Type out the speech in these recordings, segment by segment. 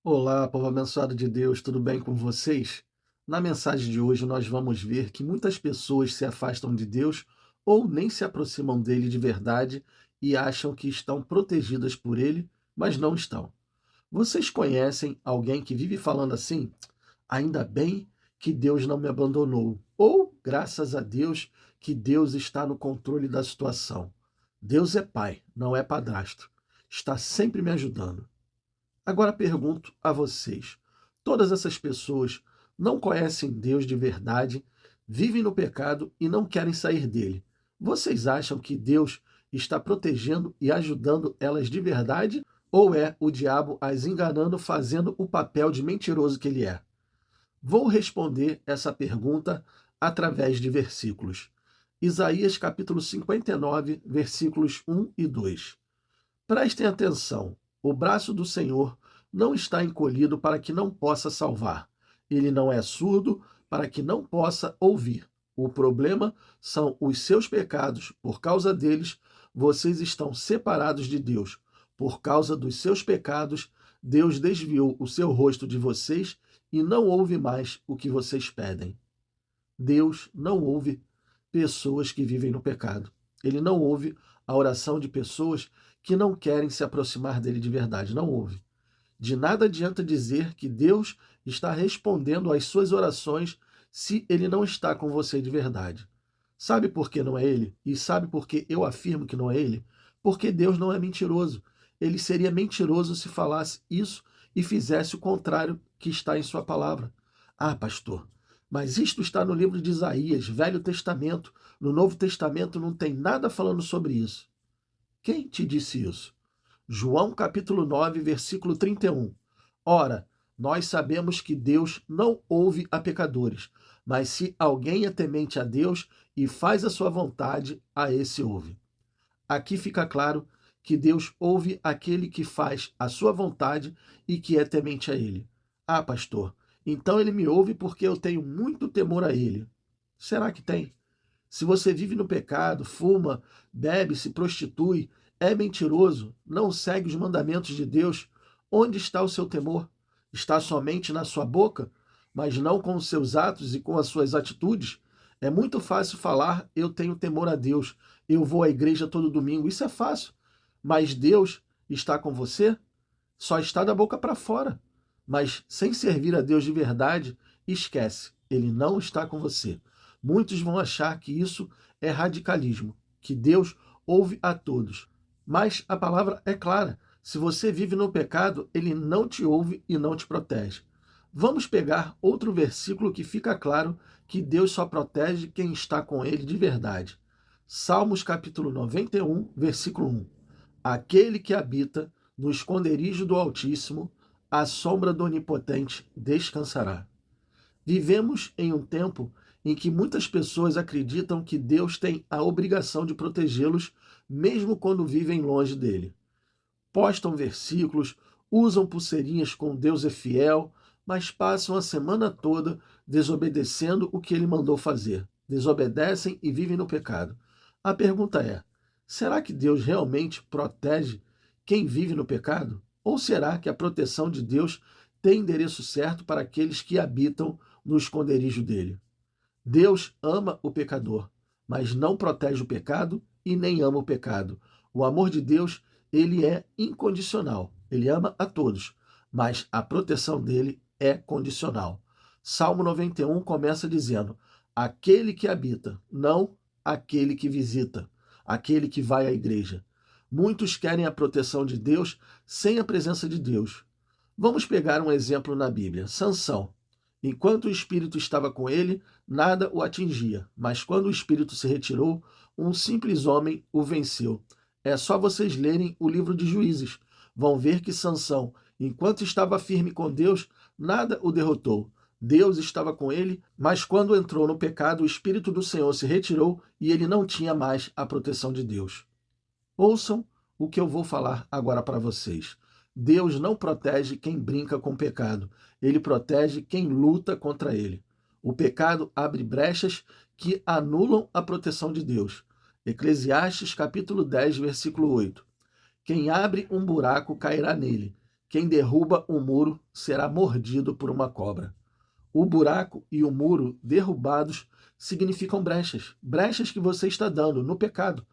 Olá, povo abençoado de Deus, tudo bem com vocês? Na mensagem de hoje, nós vamos ver que muitas pessoas se afastam de Deus ou nem se aproximam dele de verdade e acham que estão protegidas por ele, mas não estão. Vocês conhecem alguém que vive falando assim? Ainda bem que Deus não me abandonou. Ou, graças a Deus, que Deus está no controle da situação. Deus é pai, não é padrasto. Está sempre me ajudando. Agora pergunto a vocês: todas essas pessoas não conhecem Deus de verdade, vivem no pecado e não querem sair dele. Vocês acham que Deus está protegendo e ajudando elas de verdade? Ou é o diabo as enganando, fazendo o papel de mentiroso que ele é? Vou responder essa pergunta através de versículos. Isaías capítulo 59, versículos 1 e 2. Prestem atenção: o braço do Senhor não está encolhido para que não possa salvar. Ele não é surdo para que não possa ouvir. O problema são os seus pecados. Por causa deles, vocês estão separados de Deus. Por causa dos seus pecados, Deus desviou o seu rosto de vocês e não ouve mais o que vocês pedem. Deus não ouve pessoas que vivem no pecado. Ele não ouve a oração de pessoas que não querem se aproximar dele de verdade. Não ouve. De nada adianta dizer que Deus está respondendo às suas orações se ele não está com você de verdade. Sabe por que não é ele? E sabe por que eu afirmo que não é ele? Porque Deus não é mentiroso. Ele seria mentiroso se falasse isso e fizesse o contrário que está em sua palavra. Ah, pastor, mas isto está no livro de Isaías, Velho Testamento. No Novo Testamento não tem nada falando sobre isso. Quem te disse isso? João capítulo 9, versículo 31. Ora, nós sabemos que Deus não ouve a pecadores, mas se alguém é temente a Deus e faz a sua vontade, a esse ouve. Aqui fica claro que Deus ouve aquele que faz a sua vontade e que é temente a ele. Ah, pastor, então ele me ouve porque eu tenho muito temor a ele. Será que tem? Se você vive no pecado, fuma, bebe, se prostitui, é mentiroso, não segue os mandamentos de Deus, onde está o seu temor? Está somente na sua boca, mas não com os seus atos e com as suas atitudes? É muito fácil falar: eu tenho temor a Deus, eu vou à igreja todo domingo. Isso é fácil. Mas Deus está com você? Só está da boca para fora. Mas sem servir a Deus de verdade, esquece, ele não está com você. Muitos vão achar que isso é radicalismo, que Deus ouve a todos. Mas a palavra é clara: se você vive no pecado, ele não te ouve e não te protege. Vamos pegar outro versículo que fica claro que Deus só protege quem está com ele de verdade. Salmos capítulo 91, versículo 1. Aquele que habita no esconderijo do Altíssimo, à sombra do Onipotente descansará. Vivemos em um tempo em que muitas pessoas acreditam que Deus tem a obrigação de protegê-los, mesmo quando vivem longe dele. Postam versículos, usam pulseirinhas com Deus é fiel, mas passam a semana toda desobedecendo o que ele mandou fazer. Desobedecem e vivem no pecado. A pergunta é: será que Deus realmente protege quem vive no pecado? Ou será que a proteção de Deus tem endereço certo para aqueles que habitam no esconderijo dele? Deus ama o pecador, mas não protege o pecado e nem ama o pecado. O amor de Deus, ele é incondicional. Ele ama a todos, mas a proteção dele é condicional. Salmo 91 começa dizendo: aquele que habita, não aquele que visita, aquele que vai à igreja. Muitos querem a proteção de Deus sem a presença de Deus. Vamos pegar um exemplo na Bíblia. Sansão. Enquanto o espírito estava com ele, nada o atingia, mas quando o espírito se retirou, um simples homem o venceu. É só vocês lerem o livro de Juízes. Vão ver que Sansão, enquanto estava firme com Deus, nada o derrotou. Deus estava com ele, mas quando entrou no pecado, o espírito do Senhor se retirou e ele não tinha mais a proteção de Deus. Ouçam o que eu vou falar agora para vocês. Deus não protege quem brinca com o pecado. Ele protege quem luta contra ele. O pecado abre brechas que anulam a proteção de Deus. Eclesiastes capítulo 10, versículo 8. Quem abre um buraco cairá nele. Quem derruba um muro será mordido por uma cobra. O buraco e o muro derrubados significam brechas, brechas que você está dando no pecado.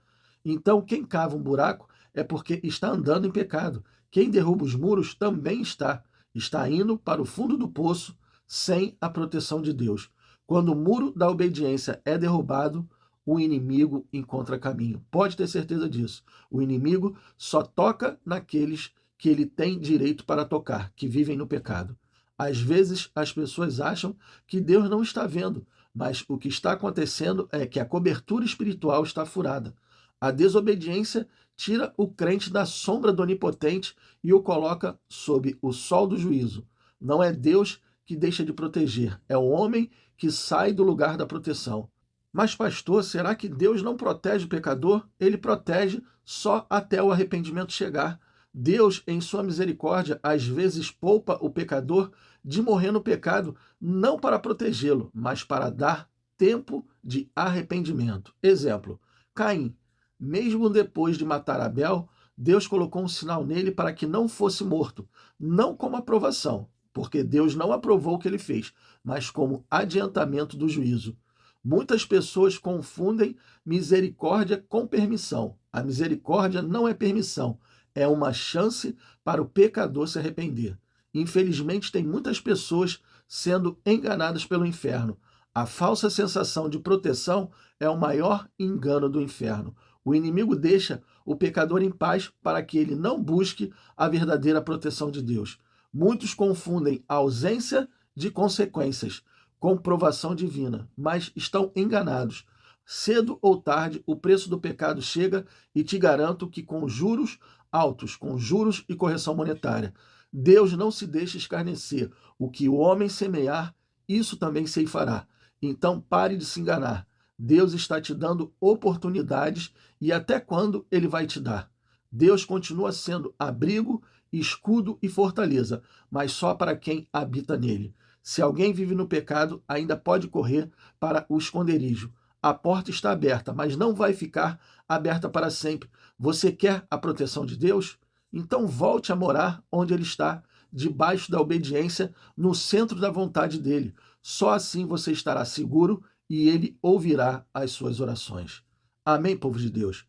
Então, quem cava um buraco é porque está andando em pecado. Quem derruba os muros também está indo para o fundo do poço sem a proteção de Deus. Quando o muro da obediência é derrubado, o inimigo encontra caminho. Pode ter certeza disso. O inimigo só toca naqueles que ele tem direito para tocar, que vivem no pecado. Às vezes as pessoas acham que Deus não está vendo, mas o que está acontecendo é que a cobertura espiritual está furada. A desobediência tira o crente da sombra do Onipotente e o coloca sob o sol do juízo. Não é Deus que deixa de proteger, é o homem que sai do lugar da proteção. Mas, pastor, será que Deus não protege o pecador? Ele protege só até o arrependimento chegar. Deus, em sua misericórdia, às vezes poupa o pecador de morrer no pecado, não para protegê-lo, mas para dar tempo de arrependimento. Exemplo, Caim. Mesmo depois de matar Abel, Deus colocou um sinal nele para que não fosse morto, não como aprovação, porque Deus não aprovou o que ele fez, mas como adiantamento do juízo. Muitas pessoas confundem misericórdia com permissão. A misericórdia não é permissão, é uma chance para o pecador se arrepender. Infelizmente, tem muitas pessoas sendo enganadas pelo inferno. A falsa sensação de proteção é o maior engano do inferno. O inimigo deixa o pecador em paz para que ele não busque a verdadeira proteção de Deus. Muitos confundem a ausência de consequências com provação divina, mas estão enganados. Cedo ou tarde, o preço do pecado chega e te garanto que com juros altos, com juros e correção monetária. Deus não se deixa escarnecer. O que o homem semear, isso também ceifará. Então pare de se enganar. Deus está te dando oportunidades e até quando ele vai te dar? Deus continua sendo abrigo, escudo e fortaleza, mas só para quem habita nele. Se alguém vive no pecado, ainda pode correr para o esconderijo. A porta está aberta, mas não vai ficar aberta para sempre. Você quer a proteção de Deus? Então volte a morar onde ele está, debaixo da obediência, no centro da vontade dele. Só assim você estará seguro e ele ouvirá as suas orações. Amém, povo de Deus?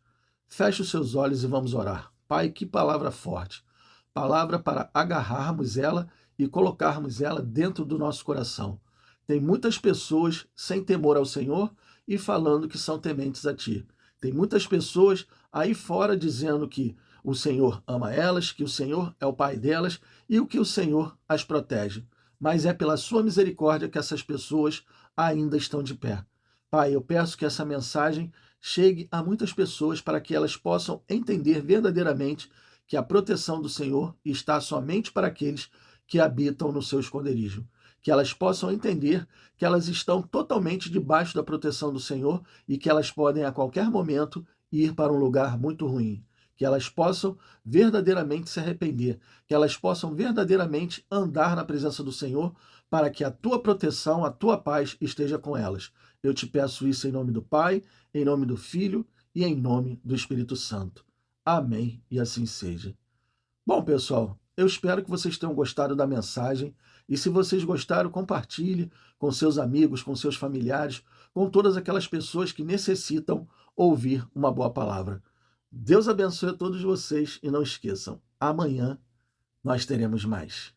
Feche os seus olhos e vamos orar. Pai, que palavra forte. Palavra para agarrarmos ela e colocarmos ela dentro do nosso coração. Tem muitas pessoas sem temor ao Senhor e falando que são tementes a Ti. Tem muitas pessoas aí fora dizendo que o Senhor ama elas, que o Senhor é o Pai delas e o que o Senhor as protege. Mas é pela Sua misericórdia que essas pessoas ainda estão de pé. Pai, eu peço que essa mensagem chegue a muitas pessoas para que elas possam entender verdadeiramente que a proteção do Senhor está somente para aqueles que habitam no seu esconderijo. Que elas possam entender que elas estão totalmente debaixo da proteção do Senhor e que elas podem a qualquer momento ir para um lugar muito ruim. Que elas possam verdadeiramente se arrepender, que elas possam verdadeiramente andar na presença do Senhor para que a tua proteção, a tua paz esteja com elas. Eu te peço isso em nome do Pai, em nome do Filho e em nome do Espírito Santo. Amém e assim seja. Bom, pessoal, eu espero que vocês tenham gostado da mensagem e se vocês gostaram, compartilhe com seus amigos, com seus familiares, com todas aquelas pessoas que necessitam ouvir uma boa palavra. Deus abençoe a todos vocês e não esqueçam, amanhã nós teremos mais.